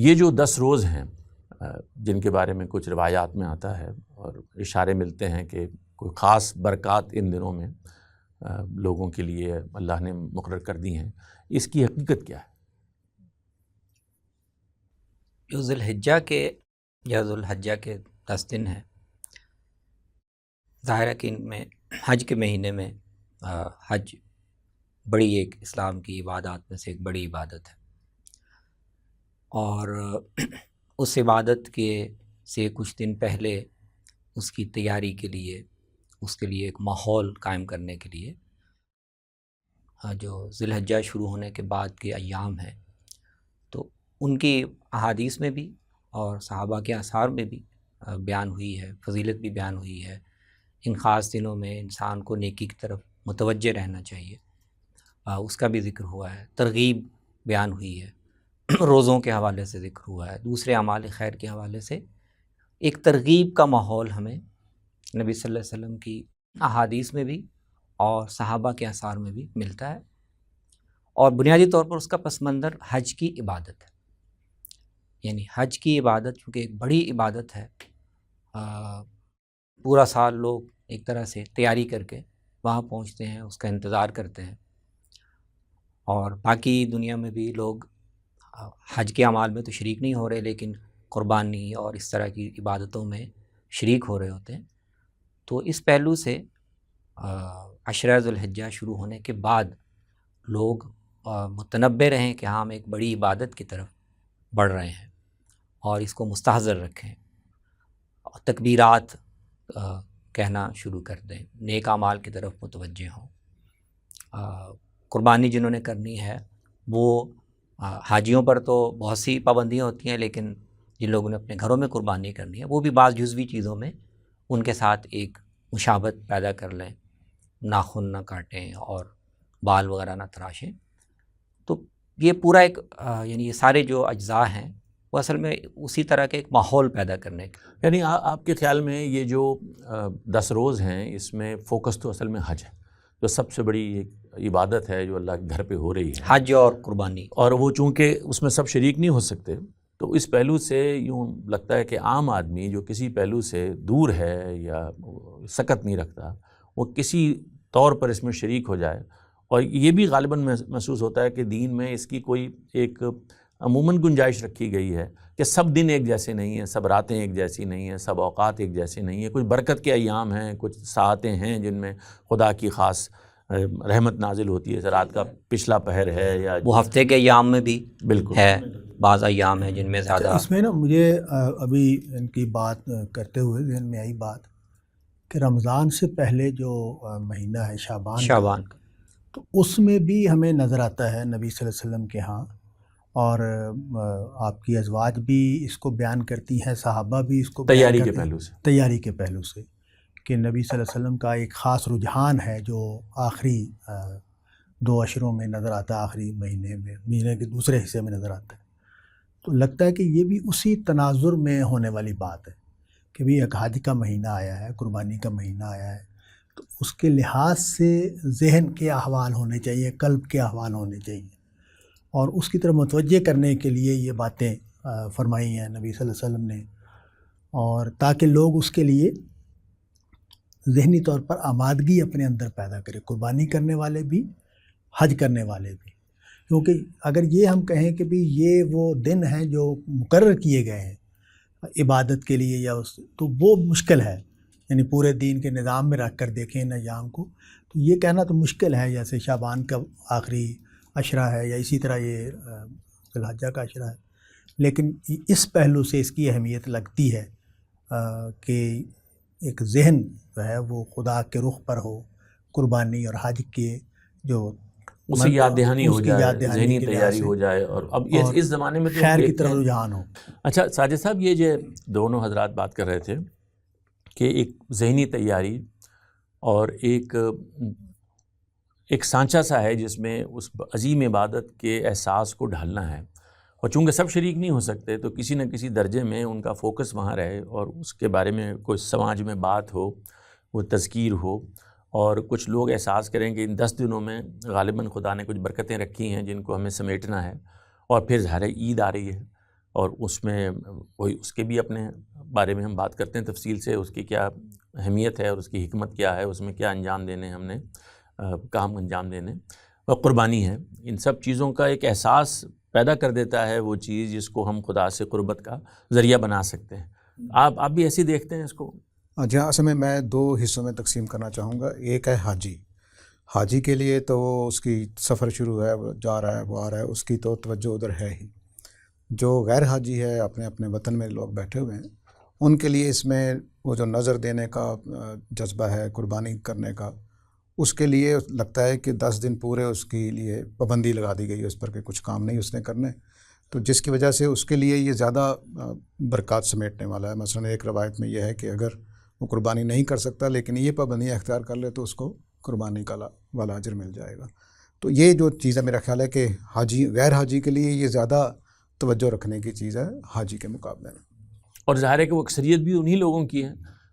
یہ جو 10 روز ہیں جن کے بارے میں کچھ روایات میں آتا ہے اور اشارے ملتے ہیں کہ کوئی خاص برکات ان دنوں میں لوگوں کے لیے اللہ نے مقرر کر دی ہیں، اس کی حقیقت کیا ہے؟ جو ذی الحجہ کے یا ذو الحجہ کے 10 دن ہیں، ظاہر ہے کہ ان میں حج کے مہینے میں حج بڑی ایک اسلام کی عبادات میں سے ایک بڑی عبادت ہے، اور اس عبادت کے سے کچھ دن پہلے اس کی تیاری کے لیے، اس کے لیے ایک ماحول قائم کرنے کے لیے جو ذی الحجہ شروع ہونے کے بعد کے ایام ہیں، تو ان کی احادیث میں بھی اور صحابہ کے آثار میں بھی بیان ہوئی ہے، فضیلت بھی بیان ہوئی ہے۔ ان خاص دنوں میں انسان کو نیکی کی طرف متوجہ رہنا چاہیے، اس کا بھی ذکر ہوا ہے، ترغیب بیان ہوئی ہے، روزوں کے حوالے سے ذکر ہوا ہے، دوسرے اعمال خیر کے حوالے سے ایک ترغیب کا ماحول ہمیں نبی صلی اللہ علیہ وسلم کی احادیث میں بھی اور صحابہ کے آثار میں بھی ملتا ہے، اور بنیادی طور پر اس کا پس منظر حج کی عبادت ہے۔ یعنی حج کی عبادت چونکہ ایک بڑی عبادت ہے، پورا سال لوگ ایک طرح سے تیاری کر کے وہاں پہنچتے ہیں، اس کا انتظار کرتے ہیں، اور باقی دنیا میں بھی لوگ حج کے اعمال میں تو شریک نہیں ہو رہے، لیکن قربانی اور اس طرح کی عبادتوں میں شریک ہو رہے ہوتے ہیں۔ تو اس پہلو سے عشرہ ذو الحجہ شروع ہونے کے بعد لوگ متنبہ رہیں کہ ہم ایک بڑی عبادت کی طرف بڑھ رہے ہیں، اور اس کو مستحضر رکھیں، تکبیرات کہنا شروع کر دیں، نیک اعمال کی طرف متوجہ ہوں۔ قربانی جنہوں نے کرنی ہے وہ حاجیوں پر تو بہت سی پابندیاں ہوتی ہیں، لیکن جن لوگوں نے اپنے گھروں میں قربانی کرنی ہے وہ بھی بعض جزوی چیزوں میں ان کے ساتھ ایک مشابہت پیدا کر لیں، ناخن نہ کاٹیں اور بال وغیرہ نہ تراشیں۔ تو یہ پورا ایک یعنی یہ سارے جو اجزاء ہیں وہ اصل میں اسی طرح کے ایک ماحول پیدا کرنے کا۔ یعنی آپ کے خیال میں یہ جو 10 روز ہیں اس میں فوکس تو اصل میں حج ہے، جو سب سے بڑی ایک عبادت ہے جو اللہ کے گھر پہ ہو رہی ہے، حج اور قربانی، اور وہ چونکہ اس میں سب شریک نہیں ہو سکتے، تو اس پہلو سے یوں لگتا ہے کہ عام آدمی جو کسی پہلو سے دور ہے یا سکت نہیں رکھتا، وہ کسی طور پر اس میں شریک ہو جائے، اور یہ بھی غالباً محسوس ہوتا ہے کہ دین میں اس کی کوئی ایک عموماً گنجائش رکھی گئی ہے کہ سب دن ایک جیسے نہیں ہیں، سب راتیں ایک جیسی نہیں ہیں، سب اوقات ایک جیسے نہیں ہیں، کچھ برکت کے ایام ہیں، کچھ ساعتیں ہیں جن میں خدا کی خاص رحمت نازل ہوتی ہے، رات کا پچھلا پہر ہے، یا وہ ہفتے کے ایام میں بھی بالکل ہے، بعض ایام ہیں جن میں زیادہ۔ اس میں نا مجھے ابھی ان کی بات کرتے ہوئے ذہن میں آئی بات کہ رمضان سے پہلے جو مہینہ ہے شعبان کا، تو اس میں بھی ہمیں نظر آتا ہے نبی صلی اللہ علیہ وسلم کے ہاں، اور آپ کی ازواج بھی اس کو بیان کرتی ہیں، صحابہ بھی اس کو تیاری کے پہلو سے، تیاری کے پہلو سے، کہ نبی صلی اللہ علیہ وسلم کا ایک خاص رجحان ہے جو آخری 2 عشروں میں نظر آتا ہے، آخری مہینے کے دوسرے حصے میں نظر آتا ہے۔ تو لگتا ہے کہ یہ بھی اسی تناظر میں ہونے والی بات ہے کہ بھی ایک حج کا مہینہ آیا ہے، قربانی کا مہینہ آیا ہے، تو اس کے لحاظ سے ذہن کے احوال ہونے چاہیے، قلب کے احوال ہونے چاہیے، اور اس کی طرف متوجہ کرنے کے لیے یہ باتیں فرمائی ہیں نبی صلی اللہ علیہ وسلم نے، اور تاکہ لوگ اس کے لیے ذہنی طور پر آمادگی اپنے اندر پیدا کرے، قربانی کرنے والے بھی، حج کرنے والے بھی۔ کیونکہ اگر یہ ہم کہیں کہ بھی یہ وہ دن ہیں جو مقرر کیے گئے ہیں عبادت کے لیے یا تو وہ مشکل ہے، یعنی پورے دین کے نظام میں رکھ کر دیکھیں ان ایام کو، تو یہ کہنا تو مشکل ہے، جیسے شعبان کا آخری عشرہ ہے یا اسی طرح یہ ذی الحجہ کا عشرہ ہے، لیکن اس پہلو سے اس کی اہمیت لگتی ہے کہ ایک ذہن جو ہے وہ خدا کے رخ پر ہو، قربانی اور حج کے جو اس کی یاد دہانی ہو جائے، ذہنی تیاری ہو جائے، اور اب اس زمانے میں تو خیر کی طرف رجحان ہو۔ اچھا ساجد صاحب، یہ جو دونوں حضرات بات کر رہے تھے کہ ایک ذہنی تیاری اور ایک سانچہ سا ہے جس میں اس عظیم عبادت کے احساس کو ڈھالنا ہے، اور چونکہ سب شریک نہیں ہو سکتے تو کسی نہ کسی درجے میں ان کا فوکس وہاں رہے، اور اس کے بارے میں کوئی سماج میں بات ہو، وہ تذکیر ہو، اور کچھ لوگ احساس کریں کہ ان 10 دنوں میں غالباً خدا نے کچھ برکتیں رکھی ہیں جن کو ہمیں سمیٹنا ہے، اور پھر ظاہر عید آ رہی ہے، اور اس میں کوئی اس کے بھی اپنے بارے میں ہم بات کرتے ہیں تفصیل سے، اس کی کیا اہمیت ہے اور اس کی حکمت کیا ہے، اس میں کیا انجام دینے ہم نے کام انجام دینے، اور قربانی ہے. ان سب چیزوں کا ایک احساس پیدا کر دیتا ہے وہ چیز جس کو ہم خدا سے قربت کا ذریعہ بنا سکتے ہیں. آپ بھی ایسی دیکھتے ہیں اس کو؟ جی ہاں، اصل میں 2 حصوں میں تقسیم کرنا چاہوں گا. ایک ہے حاجی کے لیے تو وہ اس کی سفر شروع ہے، وہ جا رہا ہے، وہ آ رہا ہے، اس کی تو توجہ ادھر ہے ہی. جو غیر حاجی ہے، اپنے اپنے وطن میں لوگ بیٹھے ہوئے ہیں، ان کے لیے اس میں وہ جو نظر دینے کا جذبہ ہے، قربانی کرنے کا، اس کے لیے لگتا ہے کہ 10 دن پورے اس کے لیے پابندی لگا دی گئی ہے اس پر کہ کچھ کام نہیں اس نے کرنے، تو جس کی وجہ سے اس کے لیے یہ زیادہ برکات سمیٹنے والا ہے. مثلا ایک روایت میں یہ ہے کہ اگر وہ قربانی نہیں کر سکتا لیکن یہ پابندیاں اختیار کر لے تو اس کو قربانی کا والا اجر مل جائے گا. تو یہ جو چیز ہے میرا خیال ہے کہ غیر حاجی کے لیے یہ زیادہ توجہ رکھنے کی چیز ہے حاجی کے مقابلے میں. اور ظاہر ہے کہ وہ اکثریت بھی انہی لوگوں کی ہے